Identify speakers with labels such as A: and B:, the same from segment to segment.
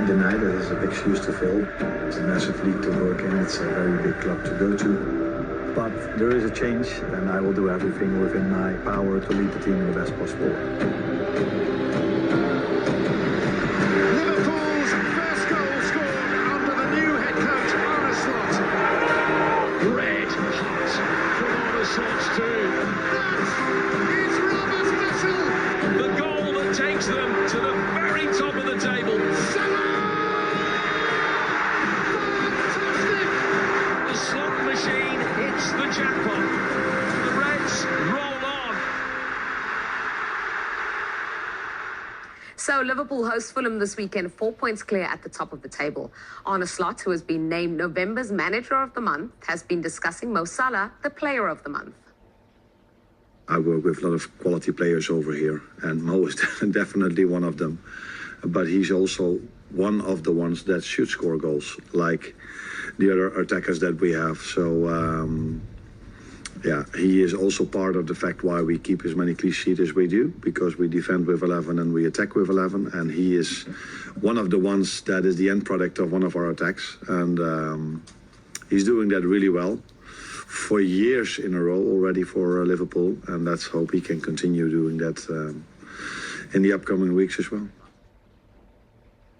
A: can't deny that it's a big shoes to fill. It's a massive league to work in. It's a very big club to go to. But there is a change, and I will do everything within my power to lead the team in the best possible way.
B: Liverpool's first goal scored under the new head coach, Arne. Red hot from Arne too. That is Robert's vessel. The goal that takes them to the very top of the table. Salah! Fantastic! The slot machine hits the jackpot. The Reds roll on.
C: So Liverpool hosts Fulham this weekend, 4 points clear at the top of the table. Arne, who has been named November's Manager of the Month, has been discussing Mo Salah, the Player of the Month.
A: I work with a lot of quality players over here, and Mo is definitely one of them. But he's also one of the ones that should score goals, like the other attackers that we have. So, yeah, he is also part of the fact why we keep as many clean sheets as we do, because we defend with 11 and we attack with 11. And he is one of the ones that is the end product of one of our attacks. And he's doing that really well for years in a row already for Liverpool. And let's hope he can continue doing that in the upcoming weeks as well.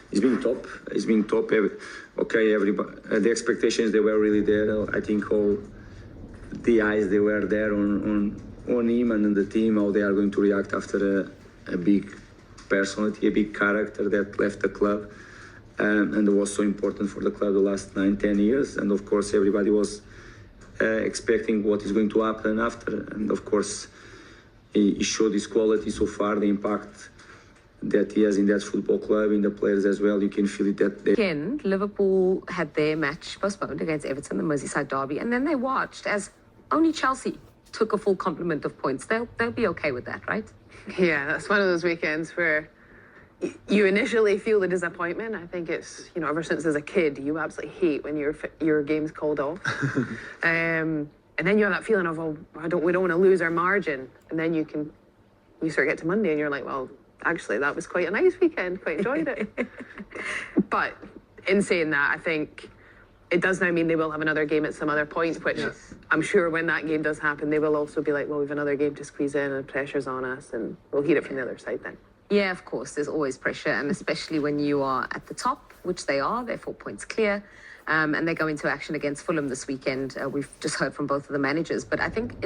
D: It's been top. It's been top. Okay, everybody, the expectations, they were really there. I think all the eyes, they were there on him and on the team, how they are going to react after a big personality, a big character that left the club. And it was so important for the club the last 9-10 years. And of course, everybody was expecting what is going to happen after. And of course, he showed his quality so far, the impact that he has in that football club, in the players as well. You can feel it that they...
C: Again, Liverpool had their match postponed against Everton, the Merseyside derby, and then they watched as only Chelsea took a full complement of points. They'll be okay with that, right?
E: Yeah, that's one of those weekends where you initially feel the disappointment. I think it's, you know, ever since as a kid, you absolutely hate when your game's called off. And then you have that feeling of, oh, we don't want to lose our margin. And then you sort of get to Monday and you're like, well, actually, that was quite a nice weekend. Quite enjoyed it. But in saying that, I think it does now mean they will have another game at some other point, which yes. I'm sure when that game does happen, they will also be like, well, we've another game to squeeze in and pressure's on us, and we'll heat it from the other side then.
C: Yeah, of course, there's always pressure, and especially when you are at the top, which they are, they're 4 points clear, and they go into action against Fulham this weekend. We've just heard from both of the managers, but I think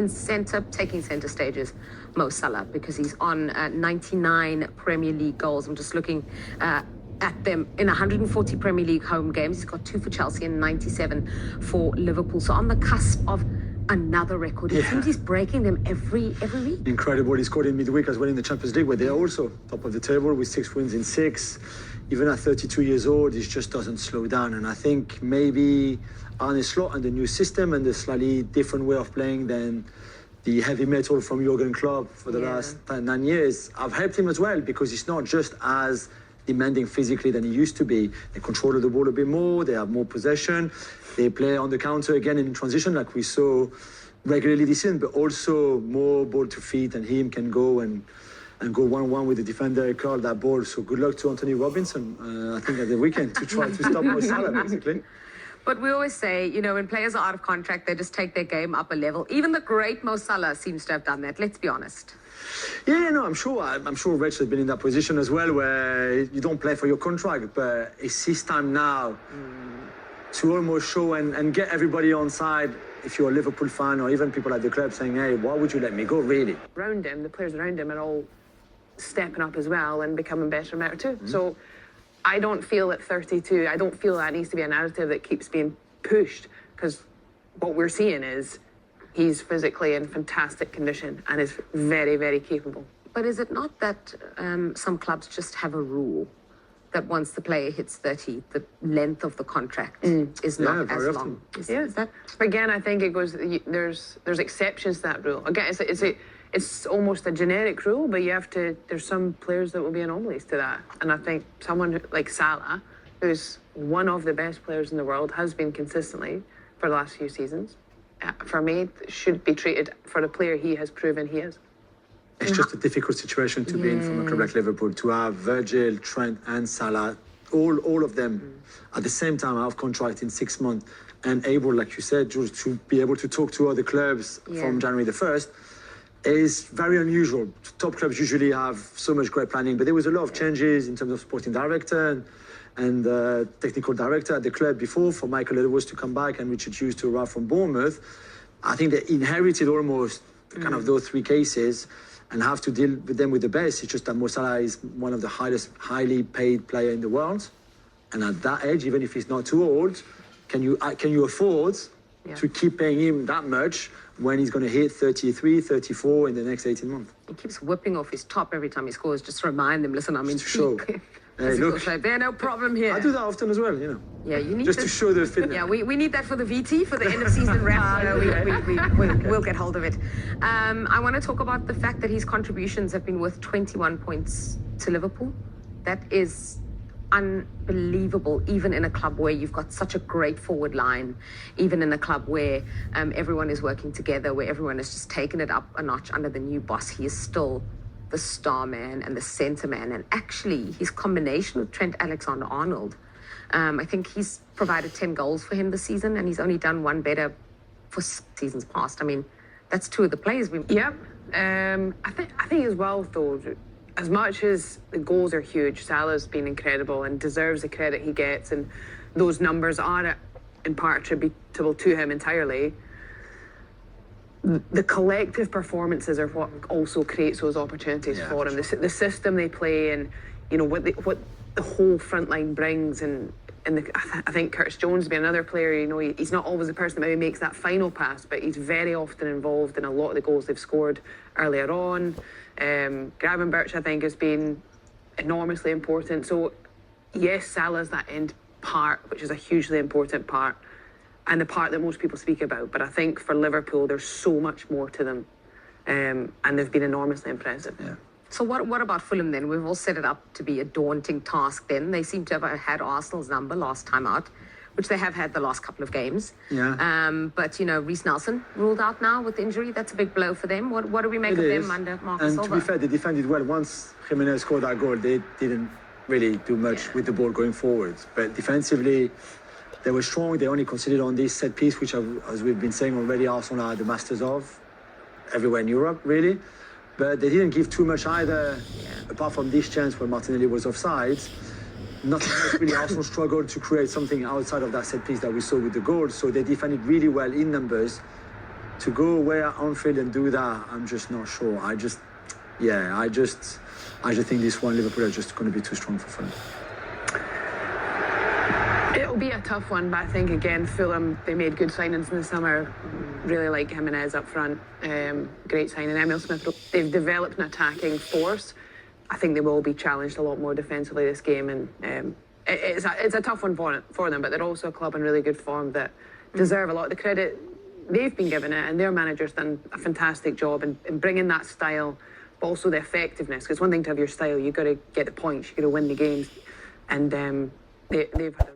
C: taking centre stage is Mo Salah, because he's on 99 Premier League goals. I'm just looking at them in 140 Premier League home games. He's got 2 for Chelsea and 97 for Liverpool. So on the cusp of another record. It seems he's breaking them every week.
F: Incredible. He scored in midweek as well in the Champions League, where they're also top of the table with 6 wins in 6. Even at 32 years old, he just doesn't slow down. And I think maybe Arne Slot and the new system and the slightly different way of playing than the heavy metal from Jurgen Klopp for the last 9 years have helped him as well, because he's not just as demanding physically than he used to be. They control the ball a bit more, they have more possession, they play on the counter again in transition like we saw regularly this season, but also more ball to feet, and him can go and go 1-1 with the defender, curl that ball. So good luck to Anthony Robinson, I think at the weekend, to try to stop Mo Salah, basically.
C: But we always say, you know, when players are out of contract, they just take their game up a level. Even the great Mo Salah seems to have done that, let's be honest.
F: Yeah, no, I'm sure Reg has been in that position as well, where you don't play for your contract, but it's his time now to almost show and get everybody on side. If you're a Liverpool fan or even people at the club saying, hey, why would you let me go, really?
E: Around him, the players around him are all stepping up as well and becoming better and better too. So I don't feel at 32, I don't feel that needs to be a narrative that keeps being pushed, because what we're seeing is he's physically in fantastic condition and is very, very capable.
C: But is it not that some clubs just have a rule that once the player hits 30, the length of the contract is not as long? Is that...
E: Again, I think it goes, there's exceptions to that rule. Again, it's almost a generic rule, but you have to, there's some players that will be anomalies to that. And I think someone like Salah, who's one of the best players in the world, has been consistently for the last few seasons, for me, should be treated for the player he has proven he is.
F: It's just a difficult situation to be in from a club like Liverpool, to have Virgil, Trent and Salah all of them at the same time out of contract in 6 months and able, like you said, George, to be able to talk to other clubs from January the 1st is very unusual. Top clubs usually have so much great planning, but there was a lot of changes in terms of sporting director and technical director at the club before for Michael Edwards to come back and Richard Hughes to arrive from Bournemouth. I think they inherited almost kind of those three cases and have to deal with them with the best. It's just that Mo Salah is one of the highly paid player in the world. And at that age, even if he's not too old, can you afford to keep paying him that much when he's going to hit 33, 34 in the next 18 months?
C: He keeps whipping off his top every time he scores, just to remind them, listen, I'm in peak.
F: Hey, look,
C: there's no problem here.
F: I do that often as well, you know.
C: Yeah, you need
F: just to show the fitness.
C: Yeah, we need that for the VT, for the end of season wrap. We'll get hold of it. I want to talk about the fact that his contributions have been worth 21 points to Liverpool. That is unbelievable, even in a club where you've got such a great forward line, even in a club where everyone is working together, where everyone has just taken it up a notch under the new boss. He is still the star man and the centre man, and actually his combination with Trent Alexander-Arnold, I think he's provided 10 goals for him this season, and he's only done one better for seasons past. I mean, that's two of the players we...
E: Yep. I think as well, though, as much as the goals are huge, Salah's been incredible and deserves the credit he gets, and those numbers are in part attributable to him entirely. The collective performances are what also creates those opportunities for him. The system they play, and you know what the whole front line brings, and I think Curtis Jones will be another player. You know, he's not always the person that maybe makes that final pass, but he's very often involved in a lot of the goals they've scored earlier on. Gravenberch, I think, has been enormously important. So yes, Salah's that end part, which is a hugely important part, and the part that most people speak about. But I think for Liverpool, there's so much more to them, and they've been enormously impressive.
F: Yeah.
C: So what about Fulham then? We've all set it up to be a daunting task then. They seem to have had Arsenal's number last time out, which they have had the last couple of games.
F: Yeah.
C: But, you know, Reece Nelson ruled out now with injury. That's a big blow for them. What do we make of them under Marcus Silva?
F: And to be fair, they defended well. Once Jimenez scored that goal, they didn't really do much with the ball going forward. But defensively, they were strong. They only conceded on this set piece, which, as we've been saying already, Arsenal are the masters of everywhere in Europe, really. But they didn't give too much either, apart from this chance where Martinelli was offside. Nothing else really. Arsenal struggled to create something outside of that set piece that we saw with the goal. So they defended really well in numbers. To go away at Anfield and do that, I'm just not sure. I just think this one, Liverpool, are just going to be too strong for Fulham.
E: It'll be a tough one, but I think, again, Fulham, they made good signings in the summer. Really like Jimenez up front. Great signing. Emil Smith, they've developed an attacking force. I think they will be challenged a lot more defensively this game, and it's a tough one for them, but they're also a club in really good form that deserve a lot of the credit they've been given it, and their manager's done a fantastic job in bringing that style, but also the effectiveness, because one thing to have your style, you've got to get the points, you've got to win the games, and they've had a